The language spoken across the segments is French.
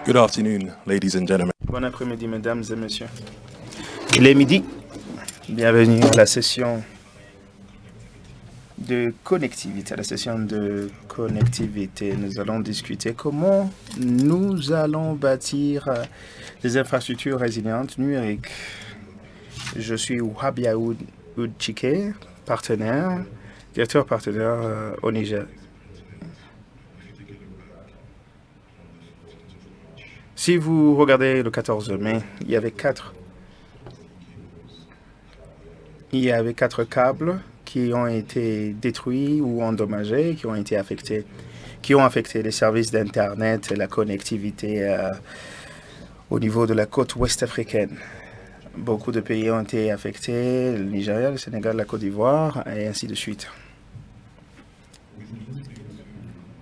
Good afternoon, ladies and gentlemen. Bon après-midi, mesdames et messieurs. Il est midi. Bienvenue à la session de connectivité. Nous allons discuter comment nous allons bâtir des infrastructures résilientes numériques. Je suis Wahabia Chike, directeur partenaire au Niger. Si vous regardez le 14 mai, il y avait quatre câbles qui ont été détruits ou endommagés, qui ont affecté les services d'Internet et la connectivité au niveau de la côte ouest africaine. Beaucoup de pays ont été affectés, le Nigeria, le Sénégal, la Côte d'Ivoire, et ainsi de suite.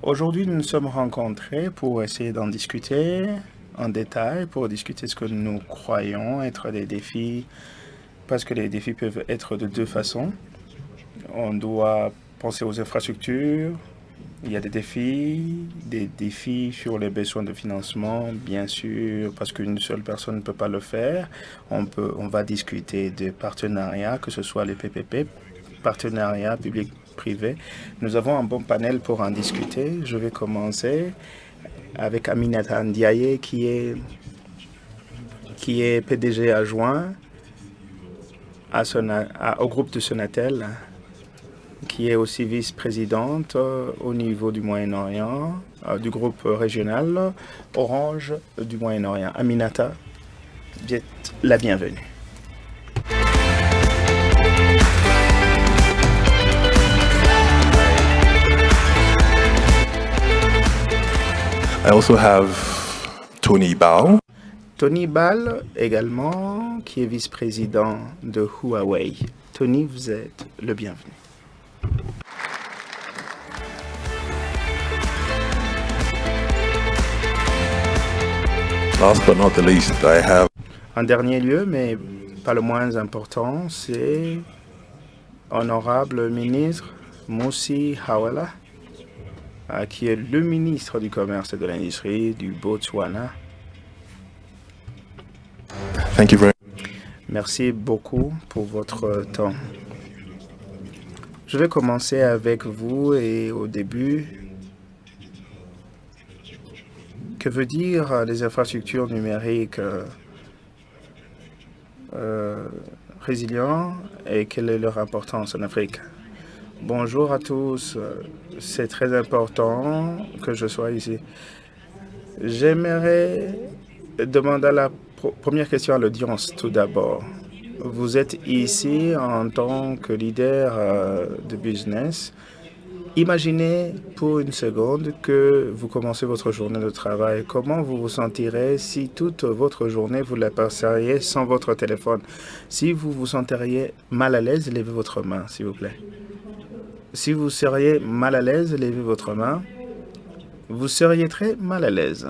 Aujourd'hui, nous nous sommes rencontrés pour essayer d'en discuter en détail, pour discuter ce que nous croyons être des défis, parce que les défis peuvent être de deux façons. On doit penser aux infrastructures. Il y a des défis sur les besoins de financement, bien sûr, parce qu'une seule personne ne peut pas le faire. On va discuter de partenariats, que ce soit les PPP, partenariats public-privé. Nous avons un bon panel pour en discuter. Je vais commencer avec Aminata Ndiaye, qui est PDG adjoint au groupe de Sonatel, qui est aussi vice-présidente au niveau du Moyen-Orient, du groupe régional Orange du Moyen-Orient. Aminata, vous êtes la bienvenue. I also have Tony Bao. Tony Ball également, qui est vice-président de Huawei. Tony, vous êtes le bienvenu. Last but not the least, I have... En dernier lieu, mais pas le moins important, c'est honorable ministre Moussi Hawala, qui est le ministre du Commerce et de l'Industrie du Botswana. Thank you very much. Merci beaucoup pour votre temps. Je vais commencer avec vous et au début, que veut dire les infrastructures numériques résilientes et quelle est leur importance en Afrique? Bonjour à tous, c'est très important que je sois ici. J'aimerais demander la première question à l'audience tout d'abord. Vous êtes ici en tant que leader de business. Imaginez pour une seconde que vous commencez votre journée de travail. Comment vous vous sentirez si toute votre journée vous la passeriez sans votre téléphone? Si vous vous sentiriez mal à l'aise, levez votre main, s'il vous plaît. Si vous seriez mal à l'aise, levez votre main. Vous seriez très mal à l'aise.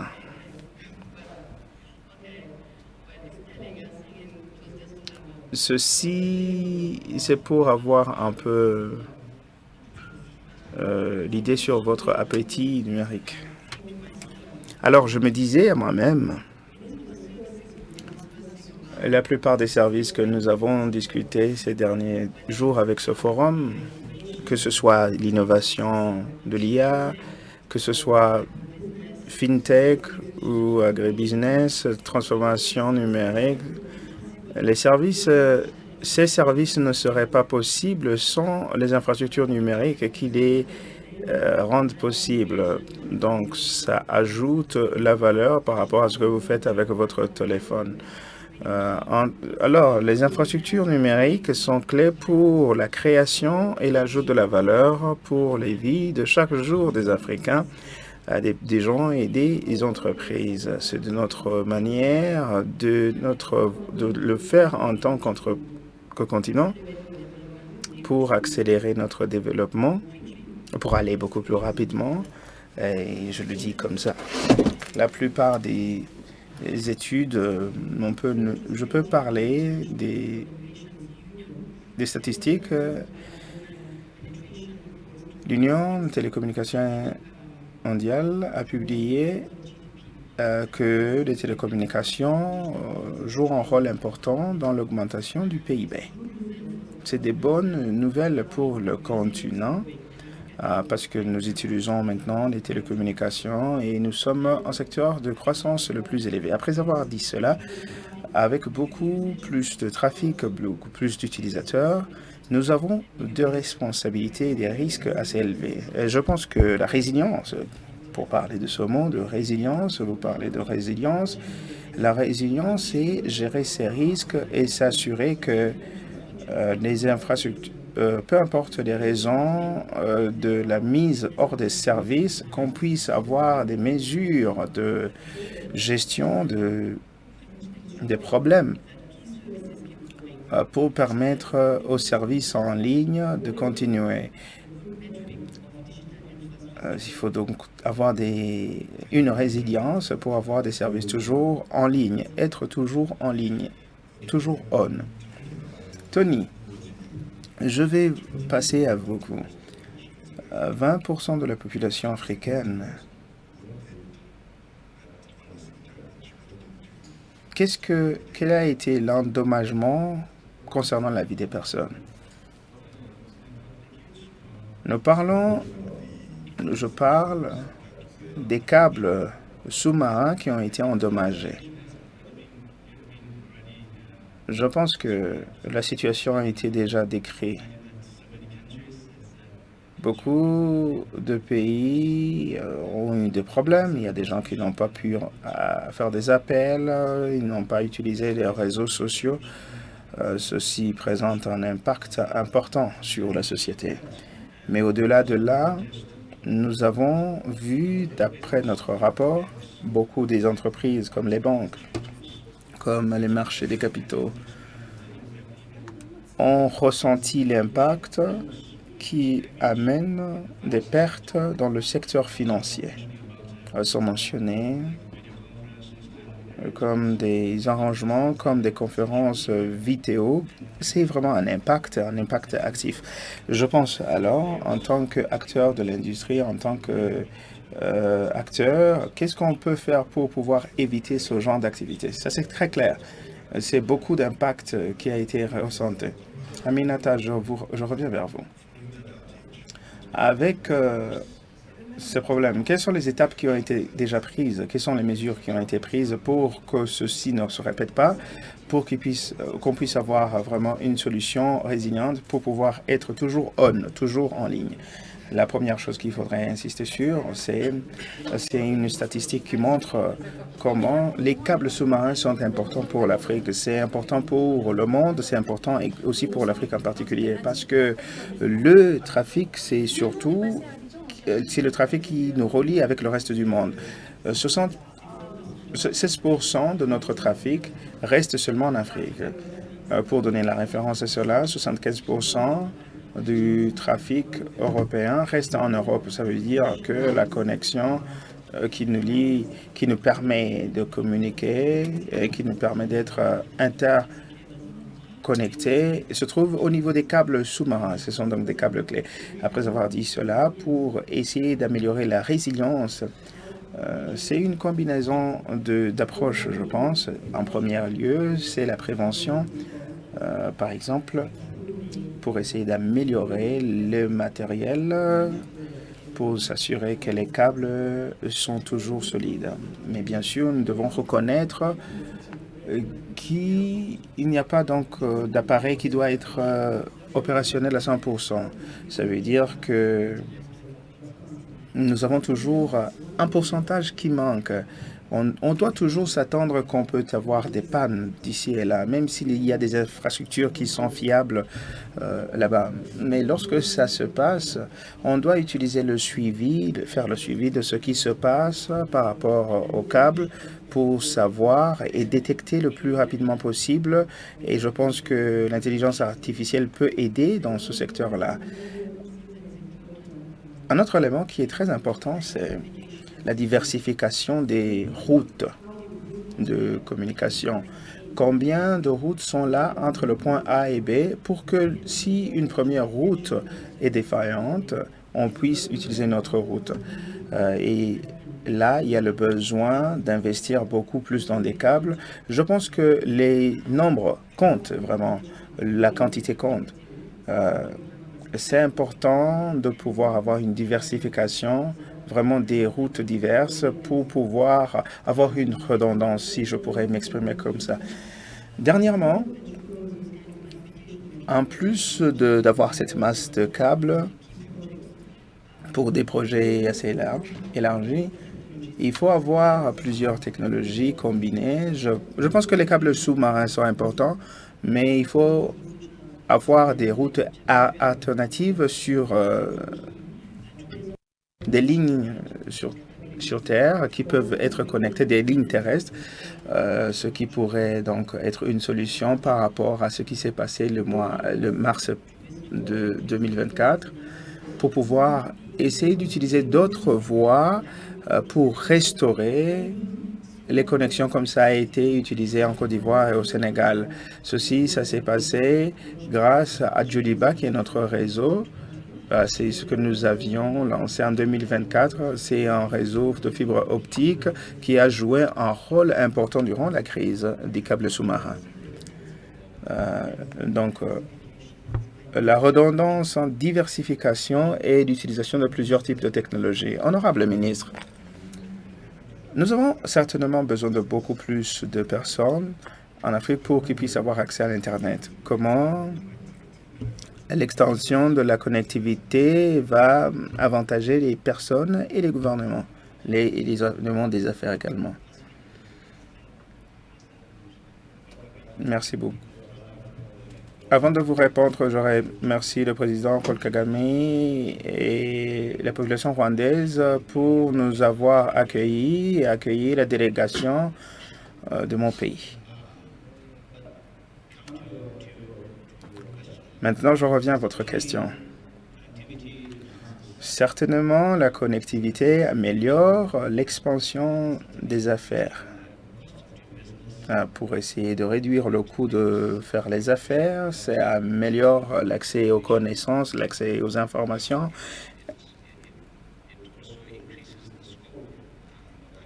Ceci, c'est pour avoir un peu l'idée sur votre appétit numérique. Alors, je me disais à moi-même, la plupart des services que nous avons discutés ces derniers jours avec ce forum, que ce soit l'innovation de l'IA, que ce soit FinTech ou agribusiness, transformation numérique, ces services ne seraient pas possibles sans les infrastructures numériques qui les rendent possibles. Donc, ça ajoute la valeur par rapport à ce que vous faites avec votre téléphone. Alors, les infrastructures numériques sont clés pour la création et l'ajout de la valeur pour les vies de chaque jour des Africains, des gens et des entreprises. C'est de notre manière de le faire en tant que continent pour accélérer notre développement, pour aller beaucoup plus rapidement. Et je le dis comme ça. La plupart des études, je peux parler des statistiques. L'Union de télécommunications mondiale a publié que les télécommunications jouent un rôle important dans l'augmentation du PIB. C'est des bonnes nouvelles pour le continent parce que nous utilisons maintenant les télécommunications et nous sommes un secteur de croissance le plus élevé. Après avoir dit cela, avec beaucoup plus de trafic, beaucoup plus d'utilisateurs, nous avons des responsabilités et des risques assez élevés. Et je pense que la résilience, pour parler de ce mot, de résilience, vous parlez de résilience, la résilience, c'est gérer ces risques et s'assurer que les infrastructures, peu importe les raisons de la mise hors des services, qu'on puisse avoir des mesures de gestion des problèmes pour permettre aux services en ligne de continuer. Il faut donc avoir une résilience pour avoir des services toujours en ligne, être toujours en ligne, toujours on. Tony, je vais passer à vous. 20% de la population africaine. Quel a été l'endommagement concernant la vie des personnes? Je parle des câbles sous-marins qui ont été endommagés. Je pense que la situation a été déjà décrite. Beaucoup de pays ont eu des problèmes. Il y a des gens qui n'ont pas pu faire des appels, ils n'ont pas utilisé les réseaux sociaux. Ceci présente un impact important sur la société. Mais au-delà de là, nous avons vu, d'après notre rapport, beaucoup des entreprises comme les banques, comme les marchés des capitaux, ont ressenti l'impact qui amène des pertes dans le secteur financier. Elles sont mentionnées comme des arrangements, comme des conférences vidéo. C'est vraiment un impact actif. Je pense alors, en tant qu'acteur de l'industrie, en tant qu'acteur, qu'est-ce qu'on peut faire pour pouvoir éviter ce genre d'activité? Ça, c'est très clair. C'est beaucoup d'impact qui a été ressenti. Aminata, je reviens vers vous. Avec ce problème, quelles sont les étapes qui ont été déjà prises? Quelles sont les mesures qui ont été prises pour que ceci ne se répète pas, pour qu'on puisse avoir vraiment une solution résiliente pour pouvoir être toujours toujours en ligne? La première chose qu'il faudrait insister sur, c'est une statistique qui montre comment les câbles sous-marins sont importants pour l'Afrique. C'est important pour le monde, c'est important aussi pour l'Afrique en particulier, parce que le trafic, c'est le trafic qui nous relie avec le reste du monde. 16% de notre trafic reste seulement en Afrique. Pour donner la référence à cela, 75% du trafic européen reste en Europe. Ça veut dire que la connexion qui nous lie, qui nous permet de communiquer et qui nous permet d'être interconnectés se trouve au niveau des câbles sous-marins. Ce sont donc des câbles clés. Après avoir dit cela, pour essayer d'améliorer la résilience, c'est une combinaison d'approches, je pense. En premier lieu, c'est la prévention, par exemple, pour essayer d'améliorer le matériel, pour s'assurer que les câbles sont toujours solides. Mais bien sûr, nous devons reconnaître qu'il n'y a pas donc d'appareil qui doit être opérationnel à 100%. Ça veut dire que nous avons toujours un pourcentage qui manque. On doit toujours s'attendre qu'on peut avoir des pannes d'ici et là, même s'il y a des infrastructures qui sont fiables là-bas. Mais lorsque ça se passe, on doit utiliser faire le suivi de ce qui se passe par rapport au câble pour savoir et détecter le plus rapidement possible. Et je pense que l'intelligence artificielle peut aider dans ce secteur-là. Un autre élément qui est très important, c'est la diversification des routes de communication. Combien de routes sont là entre le point A et B pour que si une première route est défaillante, on puisse utiliser notre route. Et là, il y a le besoin d'investir beaucoup plus dans des câbles. Je pense que les nombres comptent vraiment, la quantité compte. C'est important de pouvoir avoir une diversification, vraiment des routes diverses pour pouvoir avoir une redondance, si je pourrais m'exprimer comme ça. Dernièrement, en plus d'avoir cette masse de câbles pour des projets assez élargis, il faut avoir plusieurs technologies combinées. Je pense que les câbles sous-marins sont importants, mais il faut avoir des routes alternatives sur des lignes sur Terre qui peuvent être connectées, des lignes terrestres, ce qui pourrait donc être une solution par rapport à ce qui s'est passé le mars de 2024 pour pouvoir essayer d'utiliser d'autres voies pour restaurer les connexions comme ça a été utilisé en Côte d'Ivoire et au Sénégal. Ceci, ça s'est passé grâce à Joliba, qui est notre réseau. C'est ce que nous avions lancé en 2024. C'est un réseau de fibre optique qui a joué un rôle important durant la crise des câbles sous-marins. La redondance en diversification et l'utilisation de plusieurs types de technologies. Honorable ministre, nous avons certainement besoin de beaucoup plus de personnes en Afrique pour qu'ils puissent avoir accès à l'Internet. Comment l'extension de la connectivité va avantager les personnes et les gouvernements, le monde des affaires également. Merci beaucoup. Avant de vous répondre, j'aurais remercié le président Paul Kagame et la population rwandaise pour nous avoir accueillis et accueillir la délégation de mon pays. Maintenant, je reviens à votre question. Certainement, la connectivité améliore l'expansion des affaires. Pour essayer de réduire le coût de faire les affaires, ça améliore l'accès aux connaissances, l'accès aux informations,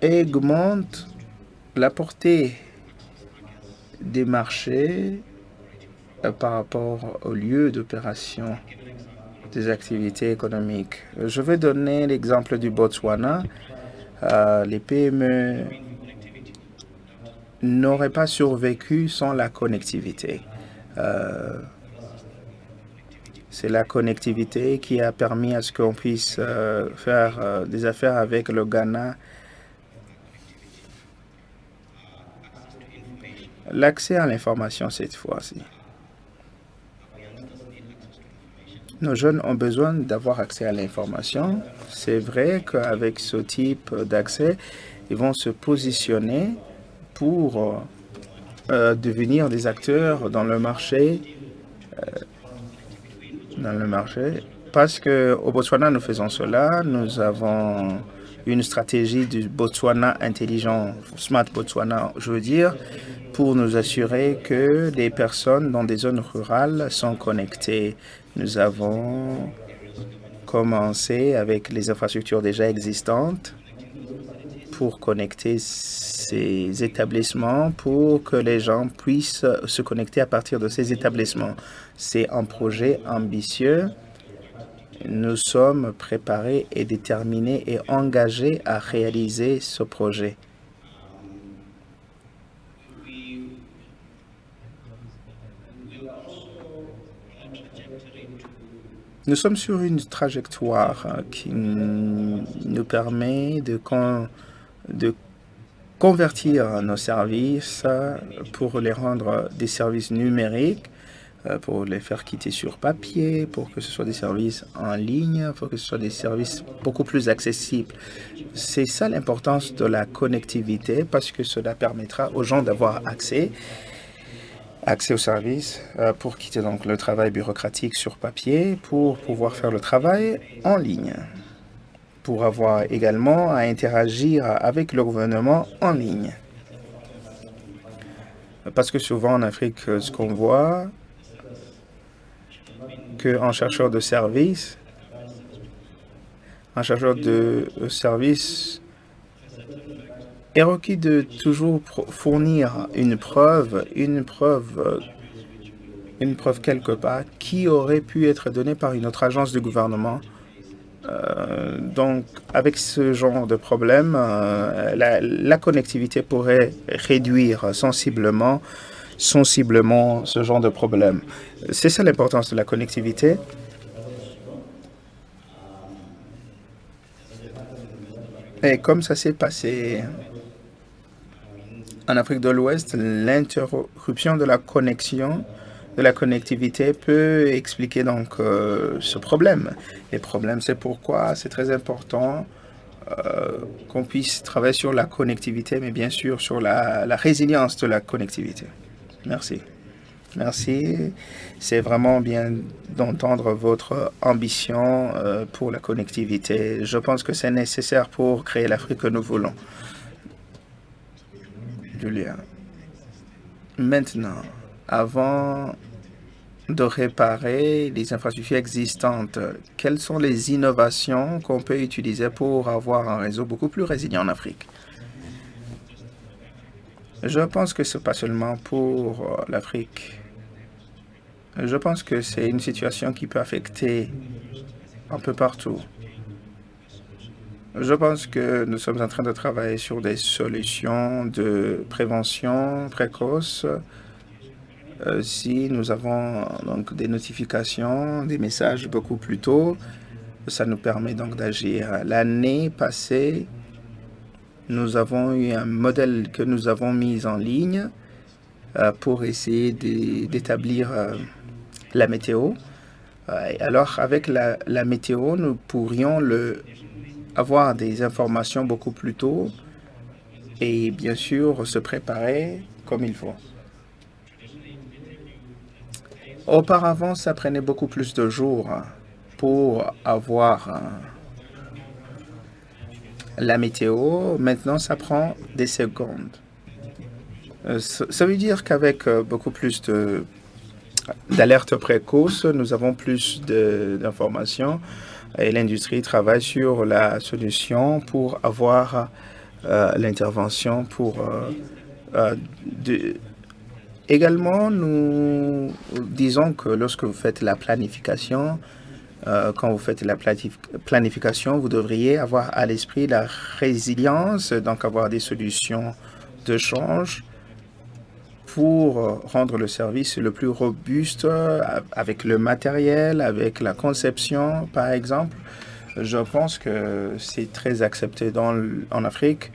et augmente la portée des marchés par rapport au lieu d'opération des activités économiques. Je vais donner l'exemple du Botswana. Les PME n'auraient pas survécu sans la connectivité. C'est la connectivité qui a permis à ce qu'on puisse faire des affaires avec le Ghana. L'accès à l'information cette fois-ci. Nos jeunes ont besoin d'avoir accès à l'information. C'est vrai qu'avec ce type d'accès, ils vont se positionner pour devenir des acteurs dans le marché. Parce qu'au Botswana, nous faisons cela. Nous avons une stratégie du Botswana intelligent, Smart Botswana, je veux dire, pour nous assurer que les personnes dans des zones rurales sont connectées. Nous avons commencé avec les infrastructures déjà existantes pour connecter ces établissements pour que les gens puissent se connecter à partir de ces établissements. C'est un projet ambitieux. Nous sommes préparés et déterminés et engagés à réaliser ce projet. Nous sommes sur une trajectoire qui nous permet de convertir nos services pour les rendre des services numériques, pour les faire quitter sur papier, pour que ce soit des services en ligne, pour que ce soit des services beaucoup plus accessibles. C'est ça l'importance de la connectivité parce que cela permettra aux gens d'avoir accès aux services pour quitter donc le travail bureaucratique sur papier, pour pouvoir faire le travail en ligne, pour avoir également à interagir avec le gouvernement en ligne. Parce que souvent en Afrique, ce qu'on voit, qu'un chercheur de services un chargeur de service est requis de toujours fournir une preuve quelque part qui aurait pu être donnée par une autre agence du gouvernement. Donc, avec ce genre de problème, la connectivité pourrait réduire sensiblement ce genre de problème. C'est ça l'importance de la connectivité. Et comme ça s'est passé en Afrique de l'Ouest, l'interruption de la connectivité peut expliquer donc ce problème. Les problèmes, c'est pourquoi c'est très important qu'on puisse travailler sur la connectivité, mais bien sûr sur la résilience de la connectivité. Merci. Merci. C'est vraiment bien d'entendre votre ambition pour la connectivité. Je pense que c'est nécessaire pour créer l'Afrique que nous voulons. Julia. Maintenant, avant de réparer les infrastructures existantes, quelles sont les innovations qu'on peut utiliser pour avoir un réseau beaucoup plus résilient en Afrique? Je pense que ce n'est pas seulement pour l'Afrique. Je pense que c'est une situation qui peut affecter un peu partout. Je pense que nous sommes en train de travailler sur des solutions de prévention précoce. Si nous avons donc des notifications, des messages beaucoup plus tôt, ça nous permet donc d'agir. L'année passée, nous avons eu un modèle que nous avons mis en ligne pour essayer d'établir la météo. Alors, avec la météo, nous pourrions avoir des informations beaucoup plus tôt et bien sûr se préparer comme il faut. Auparavant, ça prenait beaucoup plus de jours pour avoir la météo. Maintenant, ça prend des secondes. Ça veut dire qu'avec beaucoup plus d'alertes précoces, nous avons plus d'informations et l'industrie travaille sur la solution pour avoir l'intervention pour Également, nous disons que lorsque vous faites la planification, quand vous faites la planification, vous devriez avoir à l'esprit la résilience, donc avoir des solutions de change pour rendre le service le plus robuste avec le matériel, avec la conception, par exemple. Je pense que c'est très accepté en Afrique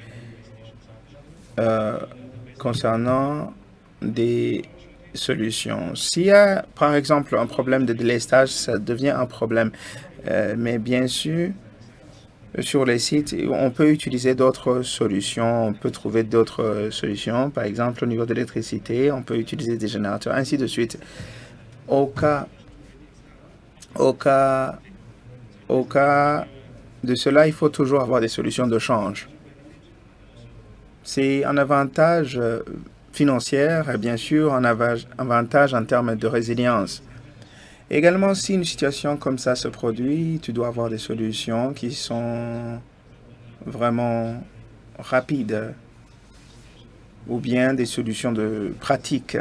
concernant des solutions. S'il y a, par exemple, un problème de délestage, ça devient un problème. Mais bien sûr, sur les sites, on peut utiliser d'autres solutions. On peut trouver d'autres solutions. Par exemple, au niveau de l'électricité, on peut utiliser des générateurs, ainsi de suite. Au cas de cela, il faut toujours avoir des solutions de change. C'est un avantage financière et bien sûr un avantage en termes de résilience. Également, si une situation comme ça se produit, tu dois avoir des solutions qui sont vraiment rapides ou bien des solutions de pratique.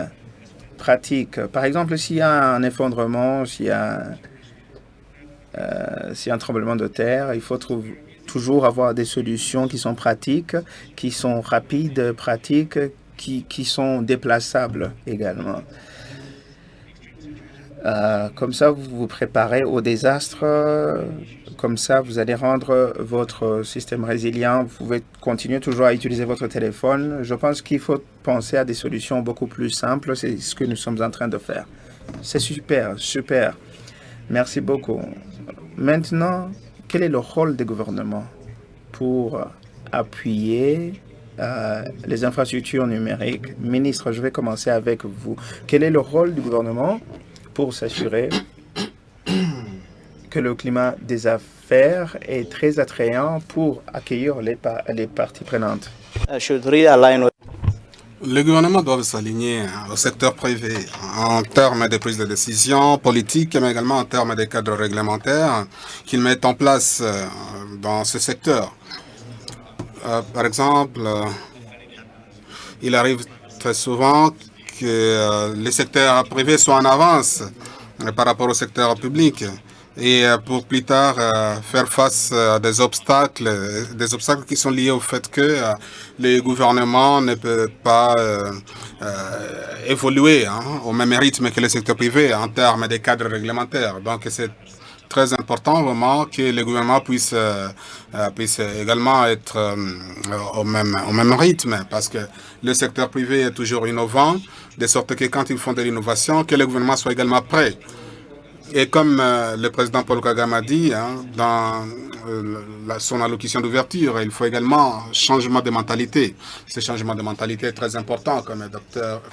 Par exemple, s'il y a un effondrement, s'il y a un tremblement de terre, il faut toujours avoir des solutions qui sont pratiques, qui sont rapides, pratiques, qui sont déplaçables également. Comme ça, vous vous préparez au désastre. Comme ça, vous allez rendre votre système résilient. Vous pouvez continuer toujours à utiliser votre téléphone. Je pense qu'il faut penser à des solutions beaucoup plus simples. C'est ce que nous sommes en train de faire. C'est super, super. Merci beaucoup. Maintenant, quel est le rôle des gouvernements pour appuyer les infrastructures numériques? Ministre, je vais commencer avec vous. Quel est le rôle du gouvernement pour s'assurer que le climat des affaires est très attrayant pour accueillir les parties prenantes? Le gouvernement doit s'aligner au secteur privé en termes de prise de décision politique, mais également en termes des cadres réglementaires qu'ils mettent en place dans ce secteur. Par exemple, il arrive très souvent que les secteurs privés soient en avance par rapport au secteur public et pour plus tard faire face à des obstacles qui sont liés au fait que les gouvernements ne peuvent pas évoluer au même rythme que le secteur privé en termes des cadres réglementaires. Donc c'est très important vraiment que le gouvernement puisse également être au même rythme, parce que le secteur privé est toujours innovant, de sorte que quand ils font de l'innovation, que le gouvernement soit également prêt. Et comme le président Paul Kagame a dit dans son allocution d'ouverture, il faut également changement de mentalité. Ce changement de mentalité est très important,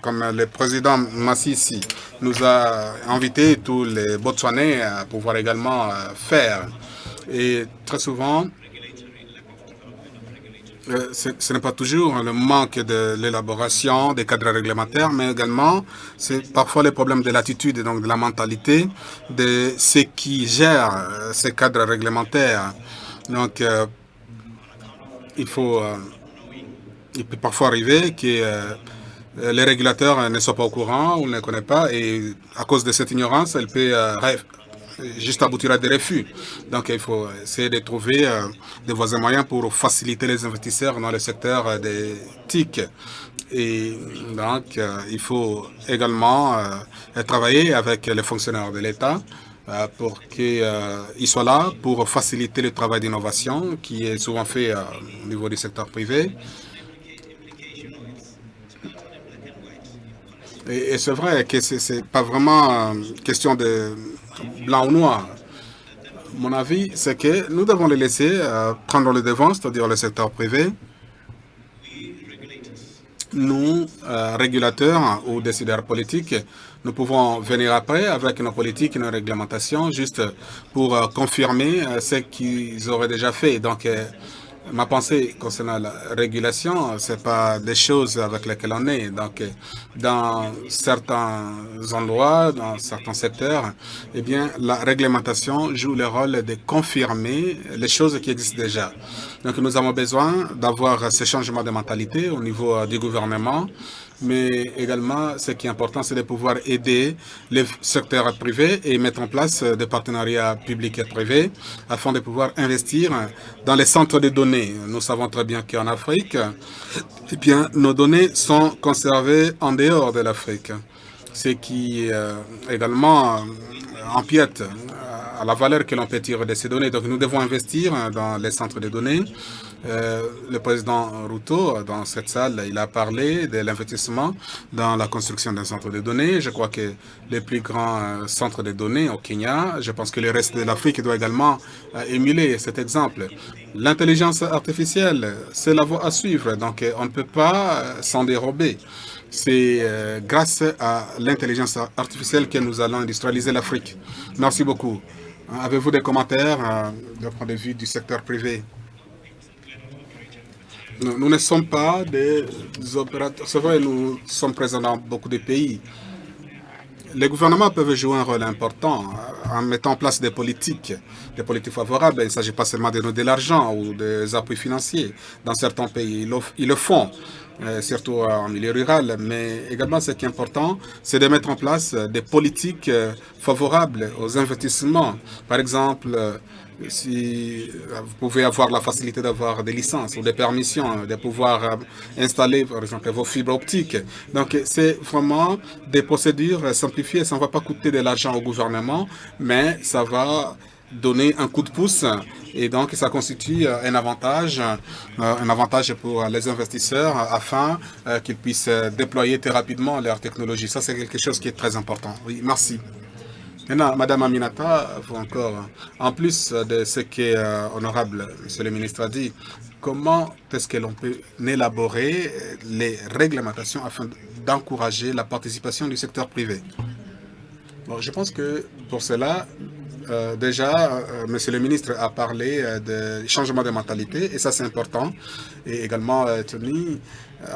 comme le président Masisi nous a invité tous les Botswanais à pouvoir également faire. Et très souvent, ce n'est pas toujours le manque de l'élaboration des cadres réglementaires, mais également c'est parfois les problèmes de l'attitude et donc de la mentalité de ceux qui gèrent ces cadres réglementaires. Donc, il peut parfois arriver que les régulateurs ne soient pas au courant ou ne connaissent pas, et à cause de cette ignorance, elle peut juste aboutir à des refus. Donc, il faut essayer de trouver des voies et moyens pour faciliter les investisseurs dans le secteur des TIC. Et donc, il faut également travailler avec les fonctionnaires de l'État pour qu'ils soient là pour faciliter le travail d'innovation qui est souvent fait au niveau du secteur privé. Et c'est vrai que ce n'est pas vraiment question de blanc ou noir. Mon avis, c'est que nous devons les laisser prendre le devant, c'est-à-dire le secteur privé. Nous, régulateurs ou décideurs politiques, nous pouvons venir après avec nos politiques et nos réglementations juste pour confirmer ce qu'ils auraient déjà fait. Donc, ma pensée concernant la régulation, ce n'est pas des choses avec lesquelles on est. Donc, dans certains endroits, dans certains secteurs, eh bien, la réglementation joue le rôle de confirmer les choses qui existent déjà. Donc, nous avons besoin d'avoir ce changement de mentalité au niveau du gouvernement, mais également, ce qui est important, c'est de pouvoir aider les secteurs privés et mettre en place des partenariats publics et privés afin de pouvoir investir dans les centres de données. Nous savons très bien qu'en Afrique, eh bien, nos données sont conservées en dehors de l'Afrique, ce qui également empiète à la valeur que l'on peut tirer de ces données. Donc, nous devons investir dans les centres de données. Le président Ruto, dans cette salle, il a parlé de l'investissement dans la construction d'un centre de données. Je crois que les plus grands centres de données au Kenya, je pense que le reste de l'Afrique doit également émuler cet exemple. L'intelligence artificielle, c'est la voie à suivre, donc on ne peut pas s'en dérober. C'est grâce à l'intelligence artificielle que nous allons industrialiser l'Afrique. Merci beaucoup. Avez-vous des commentaires de point de vue du secteur privé? Nous ne sommes pas des opérateurs. C'est vrai, nous sommes présents dans beaucoup de pays. Les gouvernements peuvent jouer un rôle important en mettant en place des politiques favorables. Il ne s'agit pas seulement de donner de l'argent ou des appuis financiers. Dans certains pays, ils le font, surtout en milieu rural. Mais également, ce qui est important, c'est de mettre en place des politiques favorables aux investissements. Par exemple, si vous pouvez avoir la facilité d'avoir des licences ou des permissions, de pouvoir installer, par exemple, vos fibres optiques. Donc, c'est vraiment des procédures simplifiées. Ça ne va pas coûter de l'argent au gouvernement, mais ça va donner un coup de pouce et donc ça constitue un avantage pour les investisseurs afin qu'ils puissent déployer très rapidement leur technologie. Ça, c'est quelque chose qui est très important. Oui, merci. Maintenant, Madame Aminata, vous encore, en plus de ce que honorable Monsieur le ministre a dit, comment est-ce que l'on peut élaborer les réglementations afin d'encourager la participation du secteur privé? Bon, je pense que pour cela, Monsieur le ministre a parlé de changement de mentalité et ça c'est important. Et également, Tony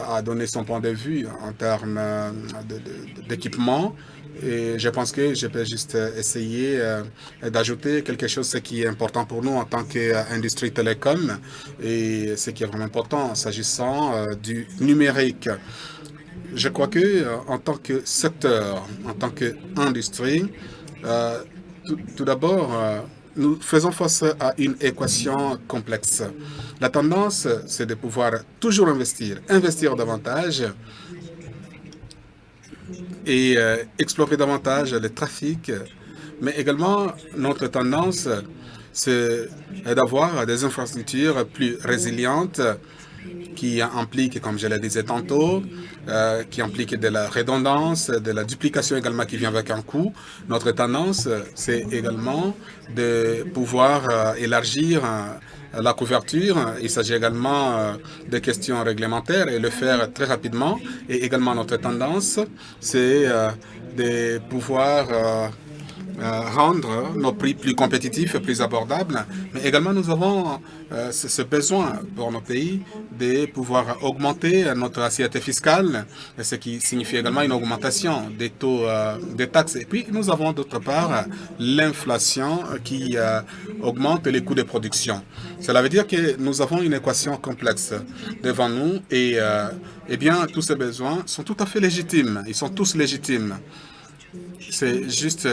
a donné son point de vue en termes d'équipement. Et je pense que je peux juste essayer d'ajouter quelque chose, ce qui est important pour nous en tant qu'industrie télécom et ce qui est vraiment important s'agissant du numérique. Je crois que en tant que secteur, en tant qu'industrie, tout d'abord, nous faisons face à une équation complexe. La tendance, c'est de pouvoir toujours investir davantage et explorer davantage le trafic. Mais également, notre tendance, c'est d'avoir des infrastructures plus résilientes qui impliquent, comme je le disais tantôt, qui impliquent de la redondance, de la duplication également qui vient avec un coût. Notre tendance, c'est également de pouvoir élargir la couverture. Il s'agit également de questions réglementaires et le faire très rapidement. Et également notre tendance, c'est de pouvoir rendre nos prix plus compétitifs et plus abordables. Mais également, nous avons ce besoin pour nos pays de pouvoir augmenter notre assiette fiscale, ce qui signifie également une augmentation des taux des taxes. Et puis, nous avons d'autre part l'inflation qui augmente les coûts de production. Cela veut dire que nous avons une équation complexe devant nous et eh bien, tous ces besoins sont tout à fait légitimes. Ils sont tous légitimes. C'est juste,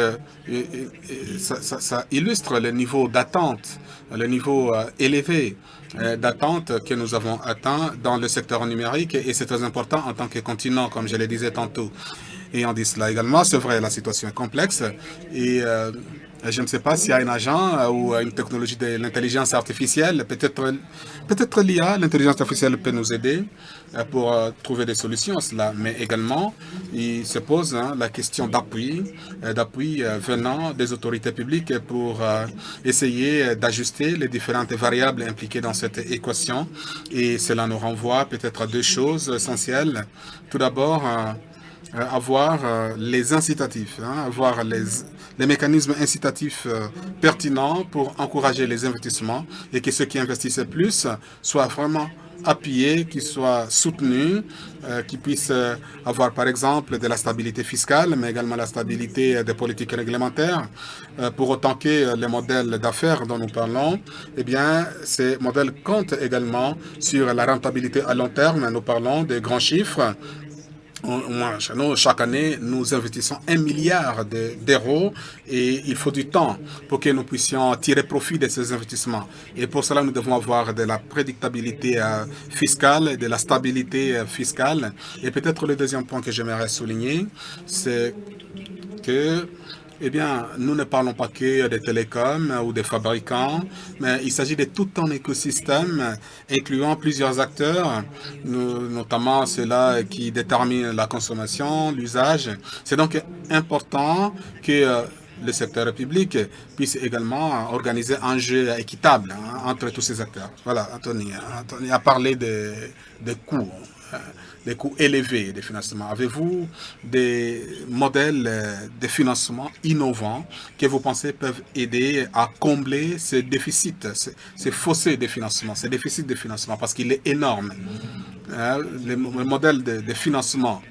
ça illustre le niveau d'attente, le niveau élevé d'attente que nous avons atteint dans le secteur numérique et c'est très important en tant que continent, comme je le disais tantôt. Et on dit cela également, c'est vrai, la situation est complexe et je ne sais pas s'il y a un agent ou une technologie de l'intelligence artificielle, peut-être l'IA, l'intelligence artificielle peut nous aider pour trouver des solutions à cela, mais également, il se pose la question d'appui venant des autorités publiques pour essayer d'ajuster les différentes variables impliquées dans cette équation. Et cela nous renvoie peut-être à deux choses essentielles. Tout d'abord, avoir les incitatifs, avoir les mécanismes incitatifs pertinents pour encourager les investissements et que ceux qui investissent plus soient vraiment appuyés, qu'ils soient soutenus, qu'ils puissent avoir par exemple de la stabilité fiscale, mais également la stabilité des politiques réglementaires. Pour autant que les modèles d'affaires dont nous parlons, eh bien, ces modèles comptent également sur la rentabilité à long terme. Nous parlons de grands chiffres. Chaque année, nous investissons 1 milliard d'euros et il faut du temps pour que nous puissions tirer profit de ces investissements. Et pour cela, nous devons avoir de la prédictabilité fiscale, de la stabilité fiscale. Et peut-être le deuxième point que j'aimerais souligner, c'est que eh bien, nous ne parlons pas que des télécoms ou des fabricants, mais il s'agit de tout un écosystème incluant plusieurs acteurs, notamment ceux-là qui déterminent la consommation, l'usage. C'est donc important que le secteur public puisse également organiser un jeu équitable entre tous ces acteurs. Voilà, Anthony a parlé des coûts. Des coûts élevés de financement. Avez-vous des modèles de financement innovants que vous pensez peuvent aider à combler ce déficit, ces fossés de financement, ce déficit de financement, parce qu'il est énorme. Le modèle de financement,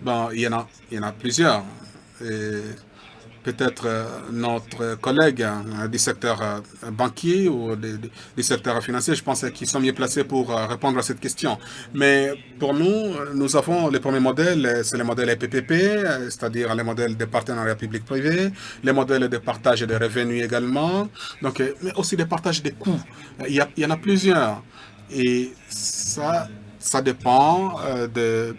bon, il y en a plusieurs. Peut-être notre collègue du secteur banquier ou du secteur financier, je pense qu'ils sont mieux placés pour répondre à cette question. Mais pour nous, nous avons les premiers modèles, c'est les modèles PPP, c'est-à-dire les modèles de partenariat public-privé, les modèles de partage de revenus également, donc, mais aussi de partage des coûts. Il y en a plusieurs. Et ça dépend de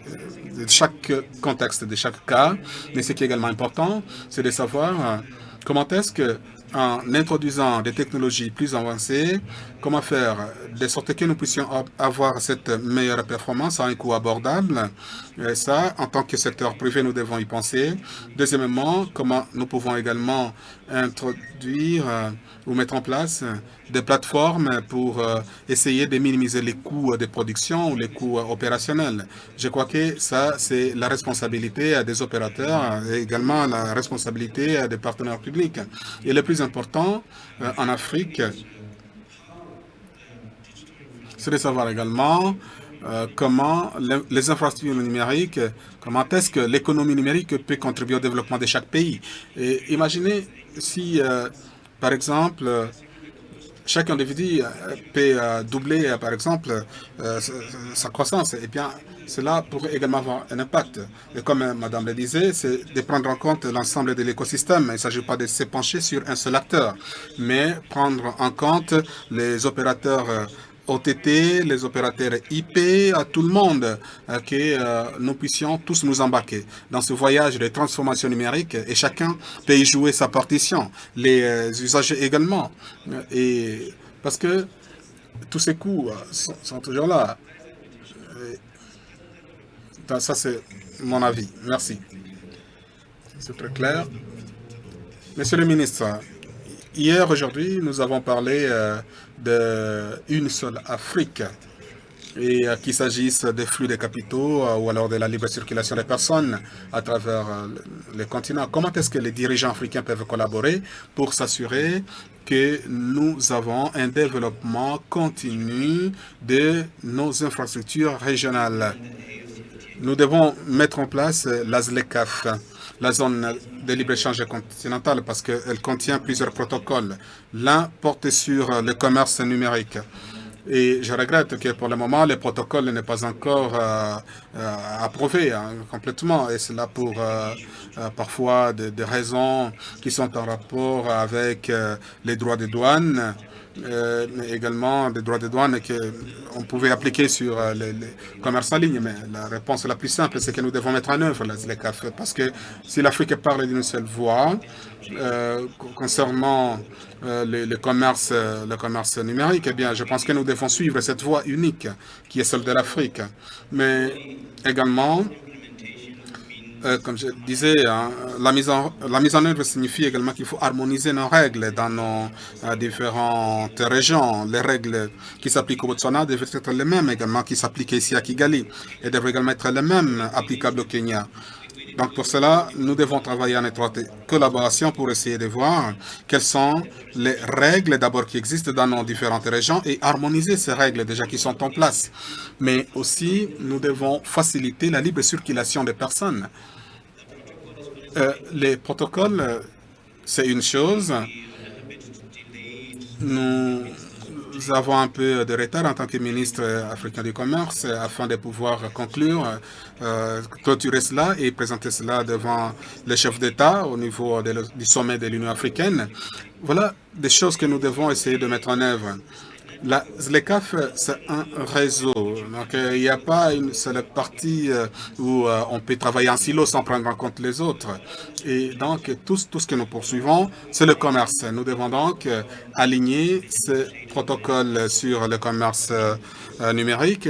chaque contexte, de chaque cas. Mais ce qui est également important, c'est de savoir comment est-ce que, en introduisant des technologies plus avancées, comment faire de sorte que nous puissions avoir cette meilleure performance à un coût abordable. Et ça, en tant que secteur privé, nous devons y penser. Deuxièmement, comment nous pouvons également introduire ou mettre en place des plateformes pour essayer de minimiser les coûts de production ou les coûts opérationnels. Je crois que ça, c'est la responsabilité des opérateurs et également la responsabilité des partenaires publics. Et le plus important en Afrique, c'est de savoir également comment les infrastructures numériques, comment est-ce que l'économie numérique peut contribuer au développement de chaque pays. Et imaginez si, par exemple, chaque individu peut doubler, par exemple, sa croissance. Eh bien, cela pourrait également avoir un impact. Et comme Madame le disait, c'est de prendre en compte l'ensemble de l'écosystème. Il ne s'agit pas de se pencher sur un seul acteur, mais prendre en compte les opérateurs OTT, les opérateurs IP, à tout le monde, que nous puissions tous nous embarquer dans ce voyage de transformation numérique et chacun peut y jouer sa partition, les usagers également. Et parce que tous ces coûts sont toujours là. Et ça, c'est mon avis. Merci. C'est très clair. Monsieur le ministre, hier, aujourd'hui, nous avons parlé d'une seule Afrique, et qu'il s'agisse des flux de capitaux ou alors de la libre circulation des personnes à travers le continent. Comment est-ce que les dirigeants africains peuvent collaborer pour s'assurer que nous avons un développement continu de nos infrastructures régionales? Nous devons mettre en place la ZLECAf, la zone de libre-échange continentale, parce qu'elle contient plusieurs protocoles. L'un porte sur le commerce numérique. Et je regrette que pour le moment, le protocole n'est pas encore approuvé complètement. Et cela pour parfois des raisons qui sont en rapport avec les droits de douane, mais également des droits de douane qu'on pouvait appliquer sur les commerces en ligne. Mais la réponse la plus simple, c'est que nous devons mettre en œuvre la ZLECAf. Parce que si l'Afrique parle d'une seule voix concernant le commerce numérique, eh bien, je pense que nous devons suivre cette voie unique qui est celle de l'Afrique. Mais également, comme je disais, la mise en œuvre signifie également qu'il faut harmoniser nos règles dans nos différentes régions. Les règles qui s'appliquent au Botswana devraient être les mêmes également qui s'appliquent ici à Kigali et devraient également être les mêmes applicables au Kenya. Donc pour cela, nous devons travailler en étroite collaboration pour essayer de voir quelles sont les règles d'abord qui existent dans nos différentes régions et harmoniser ces règles déjà qui sont en place. Mais aussi, nous devons faciliter la libre circulation des personnes. Les protocoles, c'est une chose. Nous avons un peu de retard en tant que ministre africain du commerce afin de pouvoir conclure, clôturer cela et présenter cela devant les chefs d'État au niveau du sommet de l'Union africaine. Voilà des choses que nous devons essayer de mettre en œuvre. La ZLECAf, c'est un réseau. Donc, il n'y a pas une seule partie où on peut travailler en silo sans prendre en compte les autres. Et donc, tout ce que nous poursuivons, c'est le commerce. Nous devons donc aligner ce protocole sur le commerce numérique,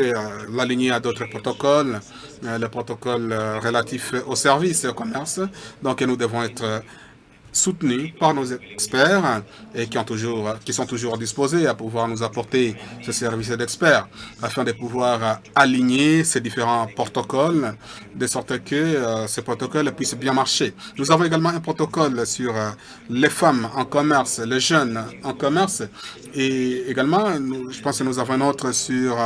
l'aligner à d'autres protocoles, le protocole relatif aux services et au commerce. Donc, nous devons être soutenus par nos experts et qui sont toujours disposés à pouvoir nous apporter ce service d'experts afin de pouvoir aligner ces différents protocoles de sorte que ces protocoles puissent bien marcher. Nous avons également un protocole sur les femmes en commerce, les jeunes en commerce et également, je pense que nous avons un autre sur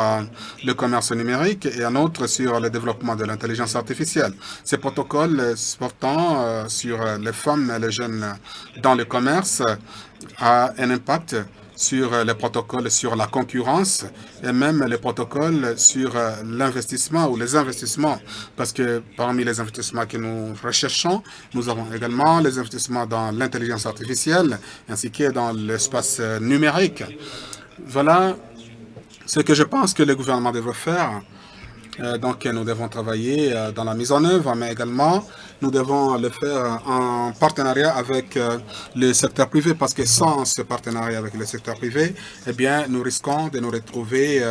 le commerce numérique et un autre sur le développement de l'intelligence artificielle. Ces protocoles portant sur les femmes et les jeunes dans le commerce a un impact sur les protocoles sur la concurrence et même les protocoles sur l'investissement ou les investissements. Parce que parmi les investissements que nous recherchons, nous avons également les investissements dans l'intelligence artificielle ainsi que dans l'espace numérique. Voilà ce que je pense que le gouvernement devrait faire. Donc, nous devons travailler dans la mise en œuvre, mais également, nous devons le faire en partenariat avec le secteur privé, parce que sans ce partenariat avec le secteur privé, eh bien, nous risquons de nous retrouver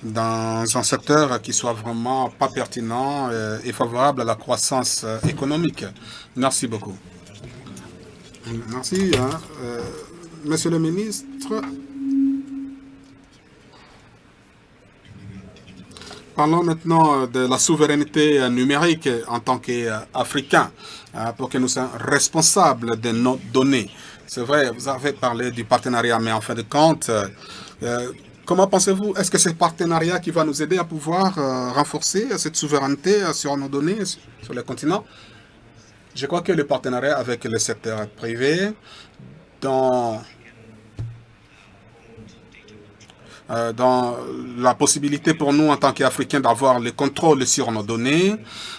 dans un secteur qui soit vraiment pas pertinent et favorable à la croissance économique. Merci beaucoup. Merci. Monsieur le ministre. Parlons maintenant de la souveraineté numérique en tant qu'Africains, pour que nous soyons responsables de nos données. C'est vrai, vous avez parlé du partenariat, mais en fin de compte, comment pensez-vous, est-ce que c'est le partenariat qui va nous aider à pouvoir renforcer cette souveraineté sur nos données sur le continent? Je crois que le partenariat avec le secteur privé dans la possibilité pour nous en tant qu'Africains d'avoir le contrôle sur nos données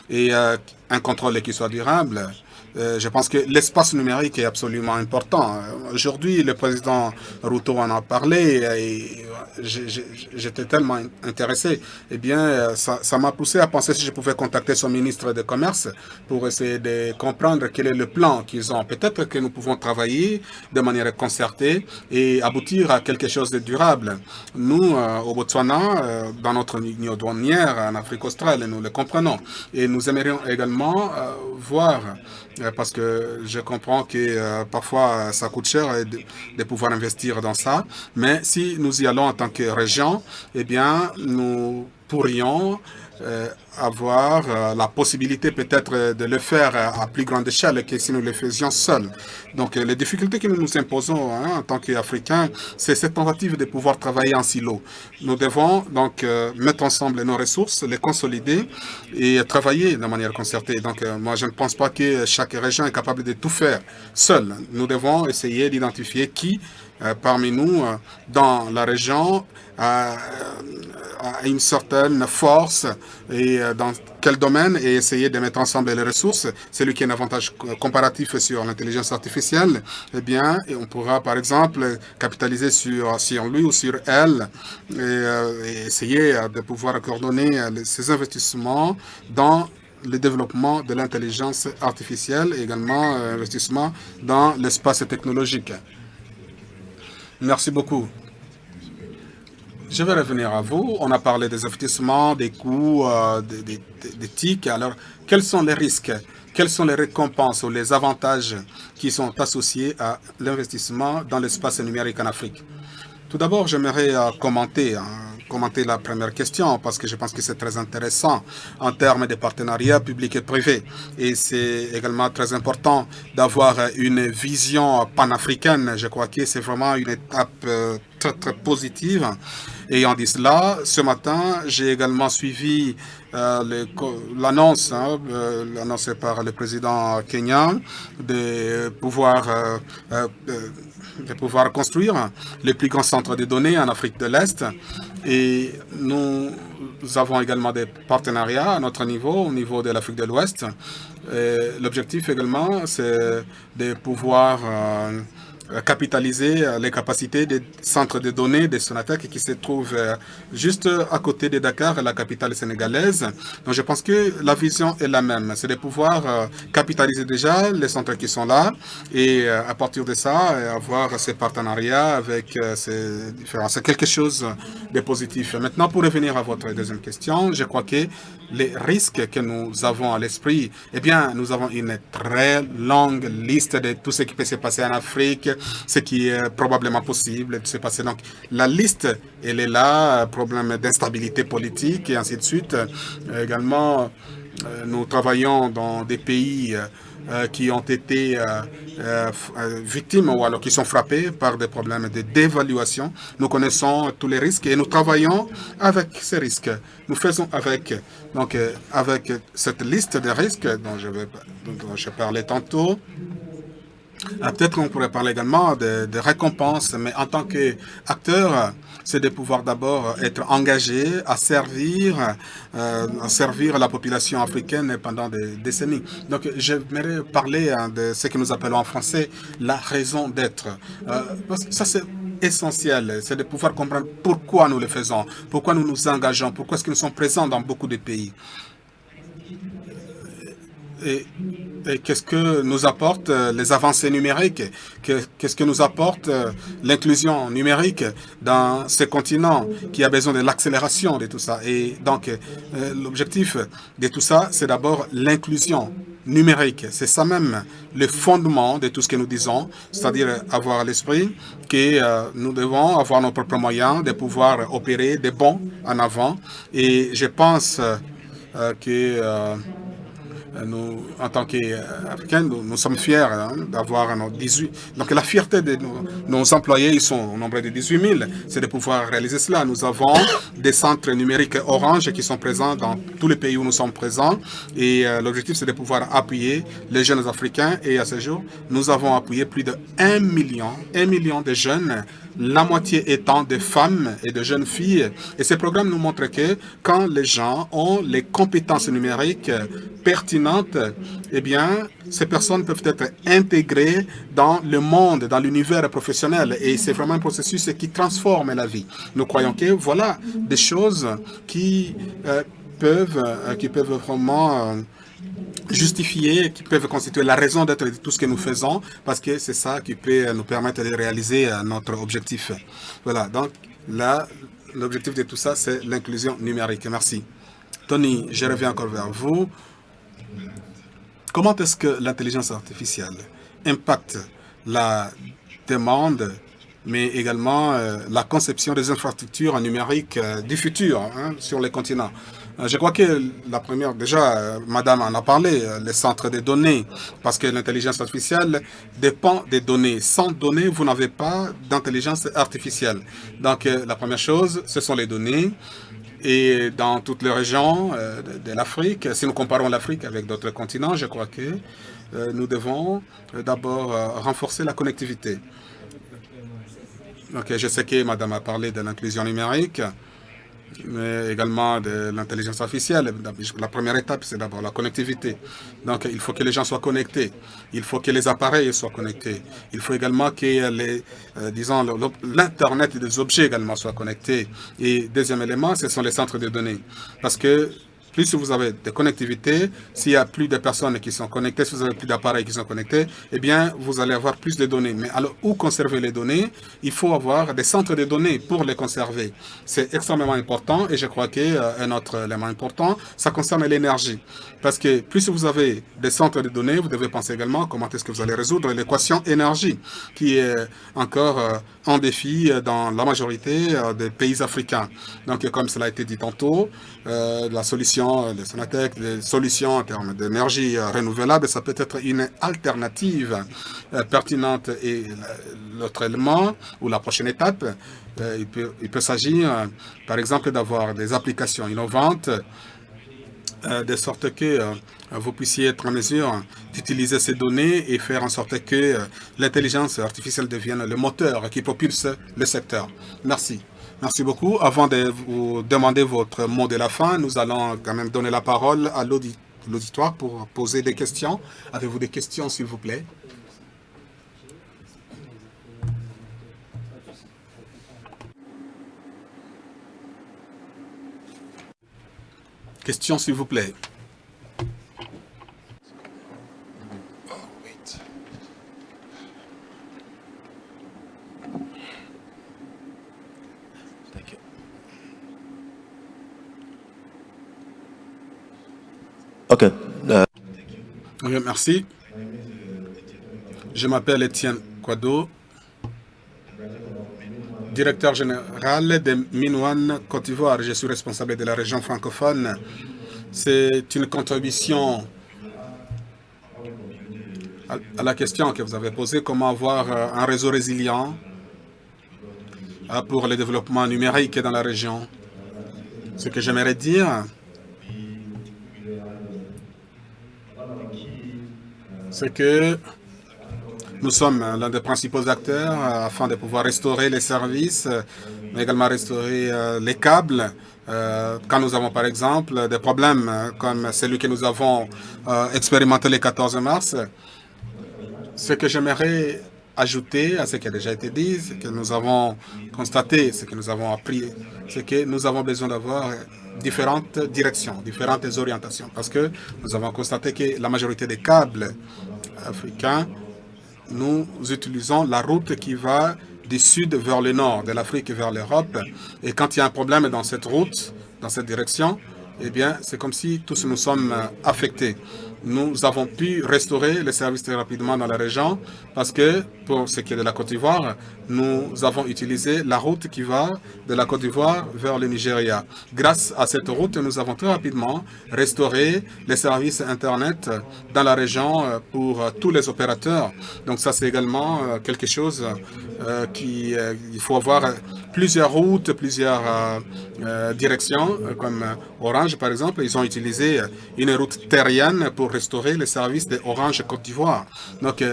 et un contrôle qui soit durable. Je pense que l'espace numérique est absolument important. Aujourd'hui, le président Ruto en a parlé et j'étais tellement intéressé. Eh bien, ça m'a poussé à penser si je pouvais contacter son ministre de Commerce pour essayer de comprendre quel est le plan qu'ils ont. Peut-être que nous pouvons travailler de manière concertée et aboutir à quelque chose de durable. Nous, au Botswana, dans notre union douanière en Afrique australe, nous le comprenons. Et nous aimerions également voir parce que je comprends que parfois ça coûte cher de pouvoir investir dans ça. Mais si nous y allons en tant que région, eh bien, nous pourrions avoir la possibilité peut-être de le faire à plus grande échelle que si nous le faisions seuls. Donc, les difficultés que nous nous imposons en tant qu'Africains, c'est cette tentative de pouvoir travailler en silo. Nous devons donc mettre ensemble nos ressources, les consolider et travailler de manière concertée. Donc, moi, je ne pense pas que chaque région est capable de tout faire seule. Nous devons essayer d'identifier qui parmi nous, dans la région, a une certaine force et dans quel domaine et essayer de mettre ensemble les ressources. Celui qui a un avantage comparatif sur l'intelligence artificielle, eh bien, on pourra par exemple capitaliser sur lui ou sur elle et essayer de pouvoir coordonner ces investissements dans le développement de l'intelligence artificielle et également investissement dans l'espace technologique. Merci beaucoup. Je vais revenir à vous. On a parlé des investissements, des coûts, des TIC. Alors, quels sont les risques? Quelles sont les récompenses ou les avantages qui sont associés à l'investissement dans l'espace numérique en Afrique? Tout d'abord, j'aimerais commenter la première question parce que je pense que c'est très intéressant en termes de partenariats publics et privés. Et c'est également très important d'avoir une vision panafricaine. Je crois que c'est vraiment une étape très, très positive. Ayant dit cela, ce matin, j'ai également suivi l'annonce annoncée par le président kenyan de pouvoir construire le plus grand centre de données en Afrique de l'Est. Et nous avons également des partenariats à notre niveau, au niveau de l'Afrique de l'Ouest. L'objectif également, c'est de pouvoir capitaliser les capacités des centres de données de Sonatek qui se trouvent juste à côté de Dakar, la capitale sénégalaise. Donc je pense que la vision est la même, c'est de pouvoir capitaliser déjà les centres qui sont là et à partir de ça, avoir ces partenariats avec ces différents. C'est quelque chose de positif. Maintenant, pour revenir à votre deuxième question, je crois que les risques que nous avons à l'esprit, eh bien, nous avons une très longue liste de tout ce qui peut se passer en Afrique, ce qui est probablement possible de se passer. Donc, la liste, elle est là, problème d'instabilité politique et ainsi de suite. Également, nous travaillons dans des pays qui ont été victimes ou alors qui sont frappés par des problèmes de dévaluation. Nous connaissons tous les risques et nous travaillons avec ces risques. Nous faisons avec cette liste de risques dont je parlais tantôt. Peut-être qu'on pourrait parler également de récompenses, mais en tant qu'acteur, c'est de pouvoir d'abord être engagé à servir la population africaine pendant des décennies. Donc, j'aimerais parler de ce que nous appelons en français la raison d'être. Parce que ça, c'est essentiel, c'est de pouvoir comprendre pourquoi nous le faisons, pourquoi nous nous engageons, pourquoi est-ce que nous sommes présents dans beaucoup de pays. Et qu'est-ce que nous apportent les avancées numériques? Qu'est-ce que nous apporte l'inclusion numérique dans ce continent qui a besoin de l'accélération de tout ça? Et donc, l'objectif de tout ça, c'est d'abord l'inclusion numérique. C'est ça même le fondement de tout ce que nous disons, c'est-à-dire avoir à l'esprit que nous devons avoir nos propres moyens de pouvoir opérer des bons en avant. Et je pense que Nous, en tant qu'Africains, nous sommes fiers d'avoir nos 18... Donc la fierté de nos employés, ils sont au nombre de 18 000, c'est de pouvoir réaliser cela. Nous avons des centres numériques Orange qui sont présents dans tous les pays où nous sommes présents. Et l'objectif, c'est de pouvoir appuyer les jeunes Africains. Et à ce jour, nous avons appuyé plus de 1 million de jeunes, la moitié étant des femmes et de jeunes filles. Et ces programmes nous montrent que quand les gens ont les compétences numériques pertinentes, eh bien, ces personnes peuvent être intégrées dans le monde, dans l'univers professionnel. Et c'est vraiment un processus qui transforme la vie. Nous croyons que voilà des choses qui peuvent vraiment justifier, qui peuvent constituer la raison d'être de tout ce que nous faisons, parce que c'est ça qui peut nous permettre de réaliser notre objectif. Voilà, donc là, l'objectif de tout ça, c'est l'inclusion numérique. Merci. Tony, je reviens encore vers vous. Comment est-ce que l'intelligence artificielle impacte la demande, mais également la conception des infrastructures numériques du futur sur les continents? Je crois que la première, déjà, Madame en a parlé, les centres de données, parce que l'intelligence artificielle dépend des données. Sans données, vous n'avez pas d'intelligence artificielle. Donc, la première chose, ce sont les données. Et dans toutes les régions de l'Afrique, si nous comparons l'Afrique avec d'autres continents, je crois que nous devons d'abord renforcer la connectivité. Donc, je sais que Madame a parlé de l'inclusion numérique, mais également de l'intelligence artificielle. La première étape, c'est d'abord la connectivité. Donc, il faut que les gens soient connectés. Il faut que les appareils soient connectés. Il faut également que l'Internet des objets également soit connecté. Et deuxième élément, ce sont les centres de données. Parce que plus vous avez de connectivité, s'il y a plus de personnes qui sont connectées, si vous avez plus d'appareils qui sont connectés, eh bien, vous allez avoir plus de données. Mais alors, où conserver les données? Il faut avoir des centres de données pour les conserver. C'est extrêmement important et je crois qu'un autre élément important, ça concerne l'énergie. Parce que plus vous avez des centres de données, vous devez penser également comment est-ce que vous allez résoudre l'équation énergie, qui est encore un défi dans la majorité des pays africains. Donc, comme cela a été dit tantôt, la solution de Sonatec, des solutions en termes d'énergie renouvelable, ça peut être une alternative pertinente. Et l'autre élément, ou la prochaine étape, il peut s'agir, par exemple, d'avoir des applications innovantes, de sorte que vous puissiez être en mesure d'utiliser ces données et faire en sorte que l'intelligence artificielle devienne le moteur qui propulse le secteur. Merci. Merci beaucoup. Avant de vous demander votre mot de la fin, nous allons quand même donner la parole à l'auditoire pour poser des questions. Avez-vous des questions, s'il vous plaît? Questions, s'il vous plaît. OK. Oui, merci. Je m'appelle Étienne Kouado, directeur général de Minwan, Côte d'Ivoire. Je suis responsable de la région francophone. C'est une contribution à la question que vous avez posée, comment avoir un réseau résilient pour le développement numérique dans la région. Ce que j'aimerais dire, c'est que nous sommes l'un des principaux acteurs afin de pouvoir restaurer les services, mais également restaurer les câbles. Quand nous avons, par exemple, des problèmes comme celui que nous avons expérimenté le 14 mars, ce que j'aimerais ajouter à ce qui a déjà été dit, c'est que nous avons constaté, ce que nous avons appris, c'est que nous avons besoin d'avoir différentes directions, différentes orientations, parce que nous avons constaté que la majorité des câbles africains, nous utilisons la route qui va du sud vers le nord, de l'Afrique vers l'Europe. Et quand il y a un problème dans cette route, dans cette direction, eh bien, c'est comme si tous nous sommes affectés. Nous avons pu restaurer les services très rapidement dans la région parce que, pour ce qui est de la Côte d'Ivoire, nous avons utilisé la route qui va de la Côte d'Ivoire vers le Nigeria. Grâce à cette route, nous avons très rapidement restauré les services Internet dans la région pour tous les opérateurs. Donc ça, c'est également quelque chose il faut avoir plusieurs routes, plusieurs directions, comme Orange, par exemple. Ils ont utilisé une route terrienne pour restaurer les services de Orange Côte d'Ivoire. Donc,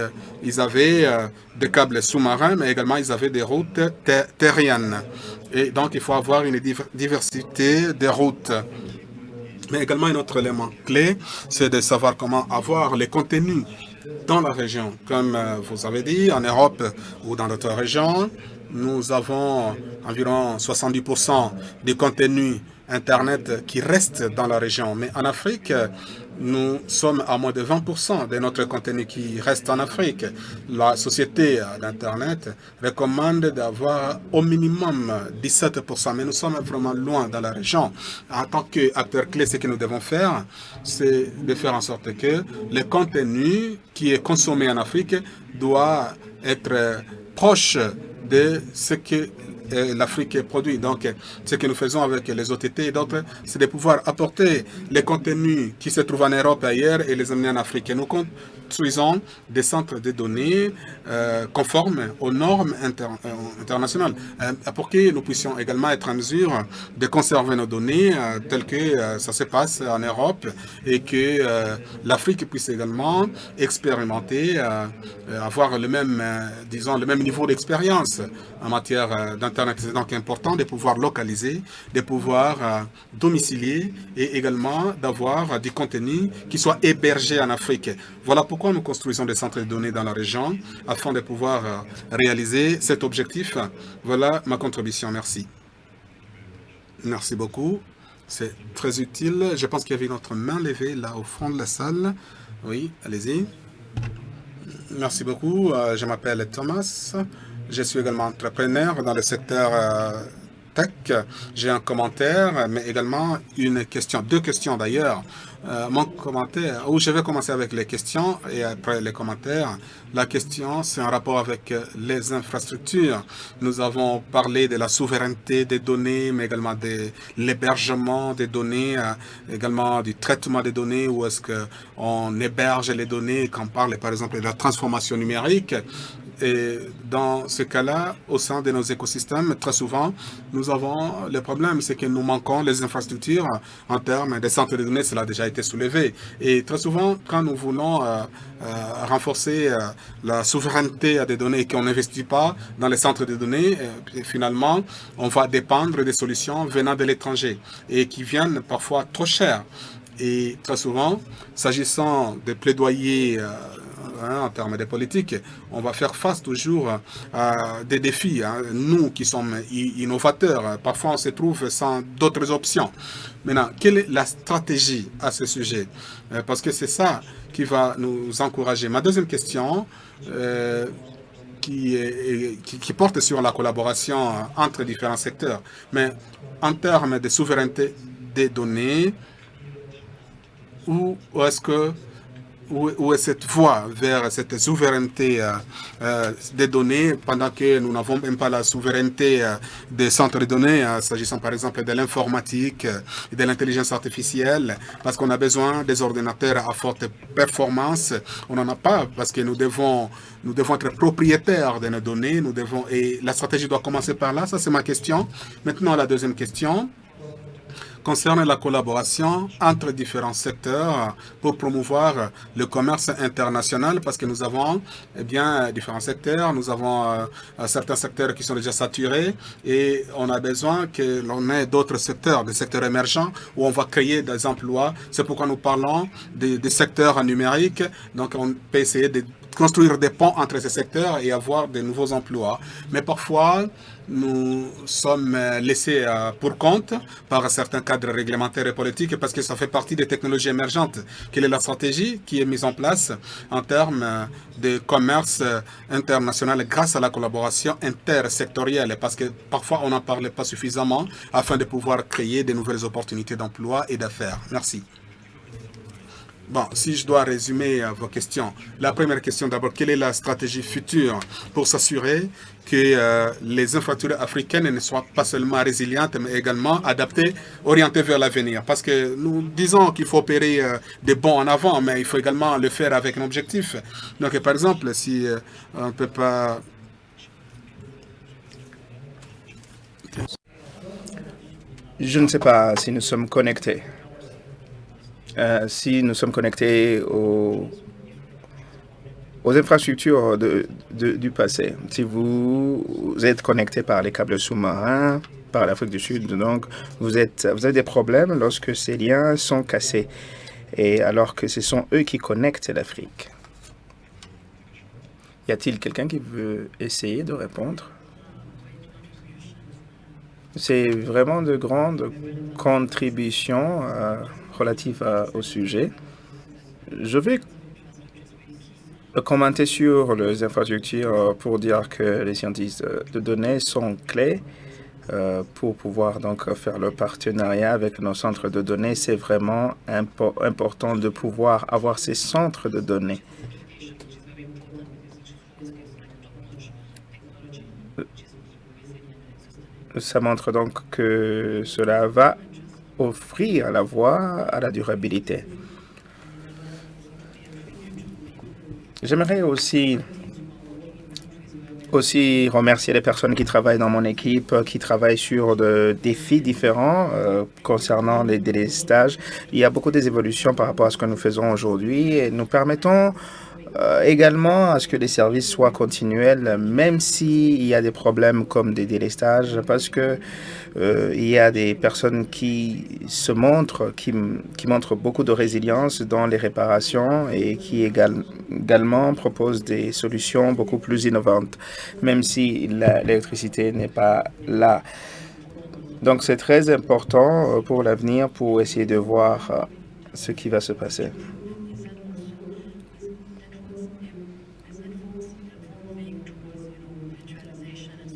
ils avaient des câbles sous-marins, mais également, ils avaient des routes terriennes. Et donc, il faut avoir une diversité des routes. Mais également, un autre élément clé, c'est de savoir comment avoir les contenus dans la région. Comme vous avez dit, en Europe ou dans d'autres régions, nous avons environ 70% des contenus Internet qui restent dans la région. Mais en Afrique, nous sommes à moins de 20% de notre contenu qui reste en Afrique. La société d'Internet recommande d'avoir au minimum 17%, mais nous sommes vraiment loin dans la région. En tant qu'acteurs clés, ce que nous devons faire, c'est de faire en sorte que le contenu qui est consommé en Afrique doit être proche de ce que l'Afrique produit. Donc, ce que nous faisons avec les OTT et d'autres, c'est de pouvoir apporter les contenus qui se trouvent en Europe et ailleurs et les amener en Afrique. Et nous construisons des centres de données conformes aux normes internationales pour que nous puissions également être en mesure de conserver nos données telles que ça se passe en Europe et que l'Afrique puisse également expérimenter, avoir le même, disons, le même niveau d'expérience en matière d'Internet. C'est donc important de pouvoir localiser, de pouvoir domicilier et également d'avoir du contenu qui soit hébergé en Afrique. Voilà pourquoi nous construisons des centres de données dans la région afin de pouvoir réaliser cet objectif. Voilà ma contribution. Merci. Merci beaucoup. C'est très utile. Je pense qu'il y avait une autre main levée là au fond de la salle. Oui, allez-y. Merci beaucoup. Je m'appelle Thomas. Je suis également entrepreneur dans le secteur tech. J'ai un commentaire, mais également une question, deux questions d'ailleurs. Mon commentaire, je vais commencer avec les questions et après les commentaires. La question, c'est en rapport avec les infrastructures. Nous avons parlé de la souveraineté des données, mais également de l'hébergement des données, également du traitement des données, où est-ce qu'on héberge les données, quand on parle par exemple de la transformation numérique. Et dans ce cas-là, au sein de nos écosystèmes, très souvent, nous avons le problème, c'est que nous manquons les infrastructures en termes de centres de données. Cela a déjà été soulevé. Et très souvent, quand nous voulons renforcer la souveraineté des données et qu'on n'investit pas dans les centres de données, finalement, on va dépendre des solutions venant de l'étranger et qui viennent parfois trop chères. Et très souvent, s'agissant des plaidoyers en termes de politique, on va faire face toujours à des défis. Nous qui sommes innovateurs, parfois on se trouve sans d'autres options. Maintenant, quelle est la stratégie à ce sujet? Parce que c'est ça qui va nous encourager. Ma deuxième question, qui porte sur la collaboration entre différents secteurs, mais en termes de souveraineté des données, où est cette voie vers cette souveraineté des données pendant que nous n'avons même pas la souveraineté des centres de données, s'agissant par exemple de l'informatique et de l'intelligence artificielle, parce qu'on a besoin des ordinateurs à forte performance. On n'en a pas parce que nous devons être propriétaires de nos données, et la stratégie doit commencer par là. Ça, c'est ma question. Maintenant, la deuxième question concerne la collaboration entre différents secteurs pour promouvoir le commerce international, parce que nous avons différents secteurs, nous avons certains secteurs qui sont déjà saturés et on a besoin que l'on ait d'autres secteurs, des secteurs émergents où on va créer des emplois. C'est pourquoi nous parlons des secteurs numériques. Donc on peut essayer de construire des ponts entre ces secteurs et avoir de nouveaux emplois. Mais parfois, nous sommes laissés pour compte par certains cadres réglementaires et politiques parce que ça fait partie des technologies émergentes. Quelle est la stratégie qui est mise en place en termes de commerce international grâce à la collaboration intersectorielle? Parce que parfois, on n'en parlait pas suffisamment afin de pouvoir créer de nouvelles opportunités d'emploi et d'affaires. Merci. Bon, si je dois résumer vos questions. La première question d'abord, quelle est la stratégie future pour s'assurer que les infrastructures africaines ne soient pas seulement résilientes, mais également adaptées, orientées vers l'avenir? Parce que nous disons qu'il faut opérer des bons en avant, mais il faut également le faire avec un objectif. Donc, par exemple, si on ne peut pas... Je ne sais pas si nous sommes connectés. Si nous sommes connectés aux infrastructures du passé, si vous êtes connecté par les câbles sous-marins, par l'Afrique du Sud, donc vous avez des problèmes lorsque ces liens sont cassés, et alors que ce sont eux qui connectent l'Afrique. Y a-t-il quelqu'un qui veut essayer de répondre? C'est vraiment de grandes contributions relatives au sujet. Je vais commenter sur les infrastructures pour dire que les scientifiques de données sont clés pour pouvoir donc faire le partenariat avec nos centres de données. C'est vraiment important de pouvoir avoir ces centres de données. Ça montre donc que cela va offrir la voie à la durabilité. J'aimerais aussi remercier les personnes qui travaillent dans mon équipe, qui travaillent sur des défis différents concernant les délestages. Il y a beaucoup d'évolutions par rapport à ce que nous faisons aujourd'hui et nous permettons également à ce que les services soient continuels, même s'il y a des problèmes comme des délestages, parce que il y a des personnes qui montrent beaucoup de résilience dans les réparations et qui également proposent des solutions beaucoup plus innovantes, même si l'électricité n'est pas là. Donc c'est très important pour l'avenir pour essayer de voir ce qui va se passer.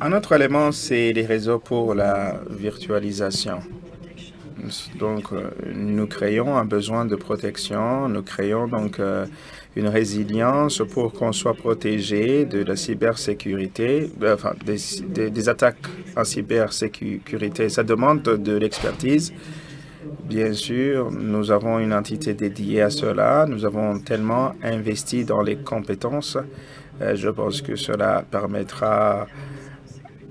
Un autre élément, c'est les réseaux pour la virtualisation. Donc, nous créons un besoin de protection, nous créons donc une résilience pour qu'on soit protégé de la cybersécurité, enfin des attaques en cybersécurité. Ça demande de l'expertise. Bien sûr, nous avons une entité dédiée à cela. Nous avons tellement investi dans les compétences. Je pense que cela permettra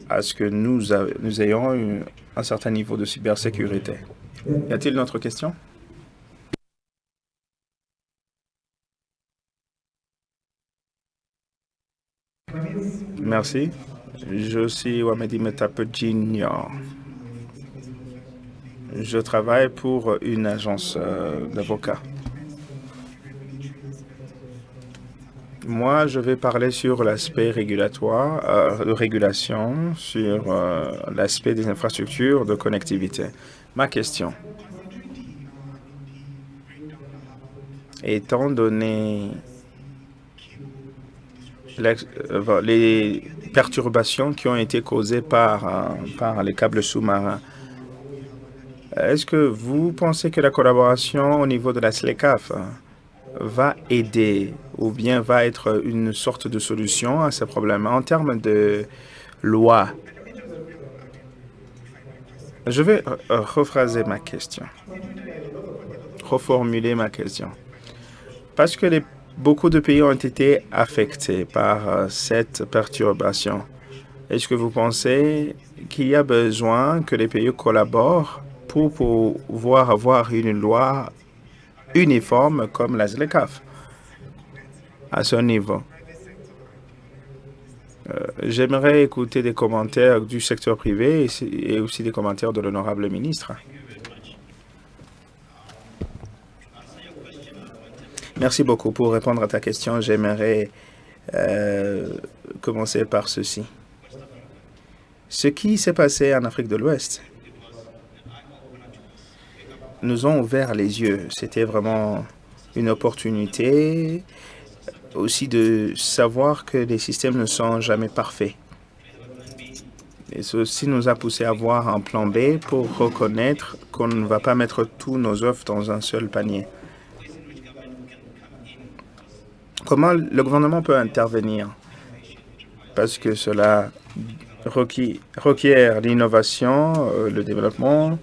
à ce que nous ayons un certain niveau de cybersécurité. Y a-t-il une autre question? Merci. Je suis Wamedi Metape Junior. Je travaille pour une agence d'avocats. Moi, je vais parler sur l'aspect régulatoire, de régulation, sur l'aspect des infrastructures de connectivité. Ma question, étant donné les perturbations qui ont été causées par les câbles sous-marins, est-ce que vous pensez que la collaboration au niveau de la SLECAF va aider ou bien va être une sorte de solution à ces problèmes en termes de loi? Je vais rephraser ma question, reformuler ma question. Parce que beaucoup de pays ont été affectés par cette perturbation. Est-ce que vous pensez qu'il y a besoin que les pays collaborent pour pouvoir avoir une loi uniforme comme la SLECAF à ce niveau? J'aimerais écouter des commentaires du secteur privé et aussi des commentaires de l'honorable ministre. Merci beaucoup. Pour répondre à ta question, j'aimerais commencer par ceci. Ce qui s'est passé en Afrique de l'Ouest nous ont ouvert les yeux. C'était vraiment une opportunité aussi de savoir que les systèmes ne sont jamais parfaits. Et ceci nous a poussé à avoir un plan B pour reconnaître qu'on ne va pas mettre tous nos œufs dans un seul panier. Comment le gouvernement peut intervenir? Parce que cela requiert l'innovation, le développement.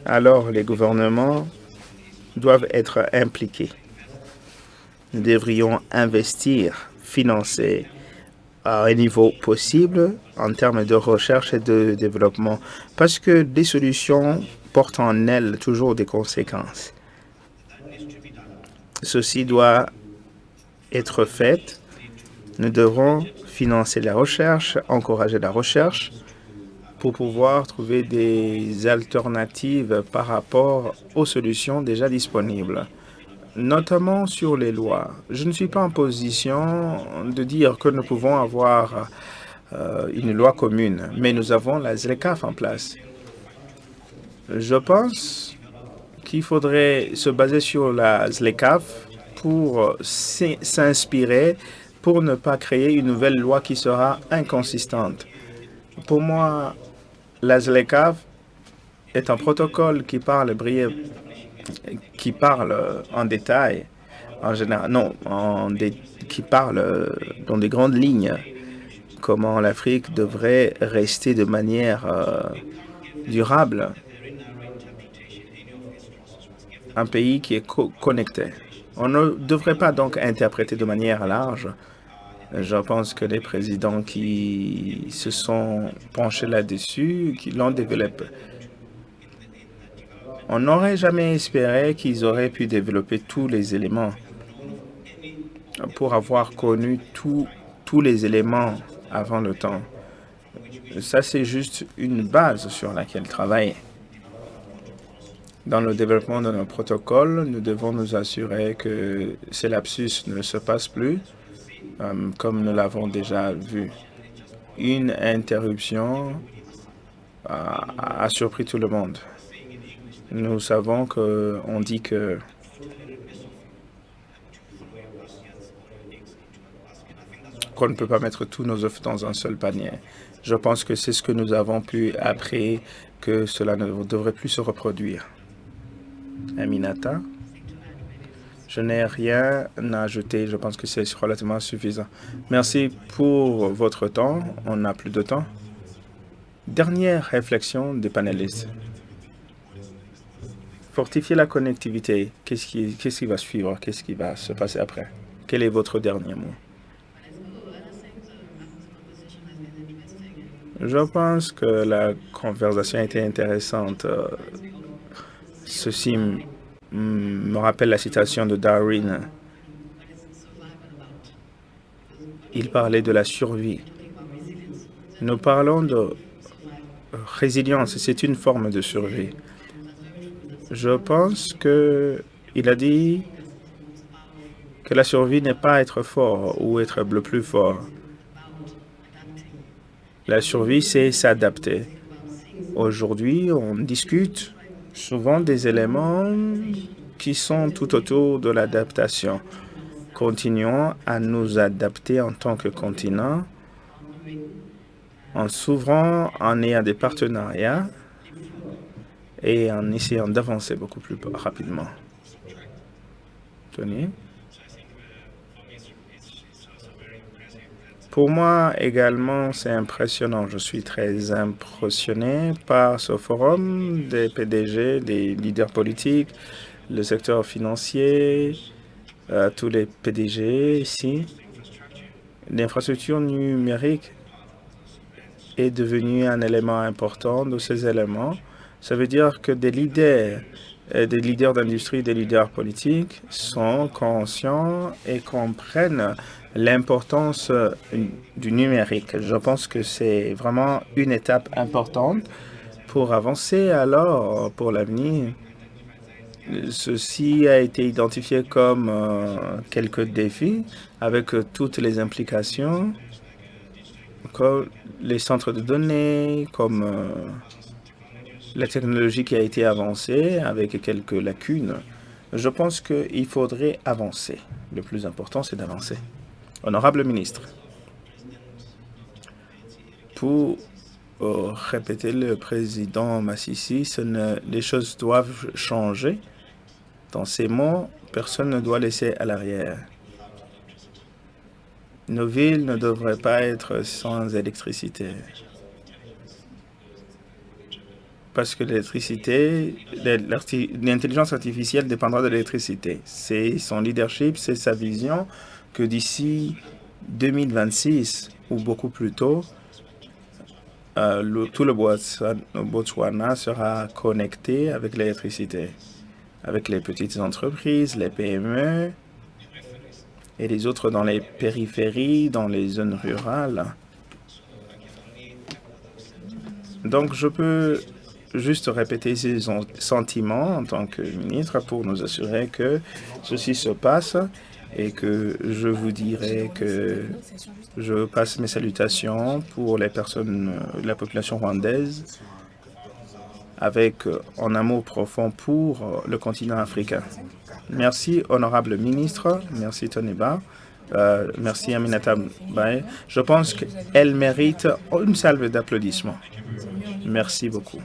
Alors les gouvernements doivent être impliqués. Nous devrions investir, financer à un niveau possible en termes de recherche et de développement, parce que des solutions portent en elles toujours des conséquences. Ceci doit être fait. Nous devrons financer la recherche, encourager la recherche pour pouvoir trouver des alternatives par rapport aux solutions déjà disponibles, notamment sur les lois. Je ne suis pas en position de dire que nous pouvons avoir une loi commune, mais nous avons la ZLECAf en place. Je pense qu'il faudrait se baser sur la ZLECAf pour s'inspirer, pour ne pas créer une nouvelle loi qui sera inconsistante. Pour moi, la ZLECAf est un protocole qui parle en détail, en général, non, qui parle dans des grandes lignes comment l'Afrique devrait rester de manière durable, un pays qui est connecté. On ne devrait pas donc interpréter de manière large. Je pense que les présidents qui se sont penchés là-dessus, qui l'ont développé, on n'aurait jamais espéré qu'ils auraient pu développer tous les éléments pour avoir connu tous les éléments avant le temps. Ça, c'est juste une base sur laquelle travailler. Dans le développement de nos protocoles, nous devons nous assurer que ces lapsus ne se passent plus, comme nous l'avons déjà vu. Une interruption a surpris tout le monde. Nous savons qu'on dit qu'on ne peut pas mettre tous nos œufs dans un seul panier. Je pense que c'est ce que nous avons pu apprendre, que cela ne devrait plus se reproduire. Aminata, je n'ai rien à ajouter. Je pense que c'est relativement suffisant. Merci pour votre temps. On n'a plus de temps. Dernière réflexion des panélistes. Fortifier la connectivité. Qu'est-ce qui va suivre? Qu'est-ce qui va se passer après? Quel est votre dernier mot? Je pense que la conversation a été intéressante. Ceci me rappelle la citation de Darwin. Il parlait de la survie. Nous parlons de résilience, c'est une forme de survie. Je pense qu'il a dit que la survie n'est pas être fort ou être le plus fort. La survie, c'est s'adapter. Aujourd'hui, on discute souvent des éléments qui sont tout autour de l'adaptation. Continuons à nous adapter en tant que continent, en s'ouvrant, en ayant des partenariats et en essayant d'avancer beaucoup plus rapidement. Tony? Pour moi également, c'est impressionnant. Je suis très impressionné par ce forum des PDG, des leaders politiques, le secteur financier, tous les PDG ici. L'infrastructure numérique est devenue un élément important de ces éléments. Ça veut dire que des leaders d'industrie, des leaders politiques sont conscients et comprennent l'importance du numérique. Je pense que c'est vraiment une étape importante pour avancer alors pour l'avenir. Ceci a été identifié comme quelques défis avec toutes les implications, comme les centres de données, comme la technologie qui a été avancée avec quelques lacunes. Je pense qu'il faudrait avancer. Le plus important, c'est d'avancer. Honorable ministre, pour répéter le président Massissi, les choses doivent changer. Dans ces mots, personne ne doit laisser à l'arrière. Nos villes ne devraient pas être sans électricité. Parce que l'intelligence artificielle dépendra de l'électricité. C'est son leadership, c'est sa vision que d'ici 2026 ou beaucoup plus tôt, tout le Botswana sera connecté avec l'électricité, avec les petites entreprises, les PME et les autres dans les périphéries, dans les zones rurales. Donc, je peux juste répéter ces sentiments en tant que ministre pour nous assurer que ceci se passe et que je vous dirai que je passe mes salutations pour les personnes, la population rwandaise, avec un amour profond pour le continent africain. Merci, honorable ministre. Merci, Toniba. Merci, Aminata Mbaye. Je pense qu'elle mérite une salve d'applaudissements. Merci beaucoup.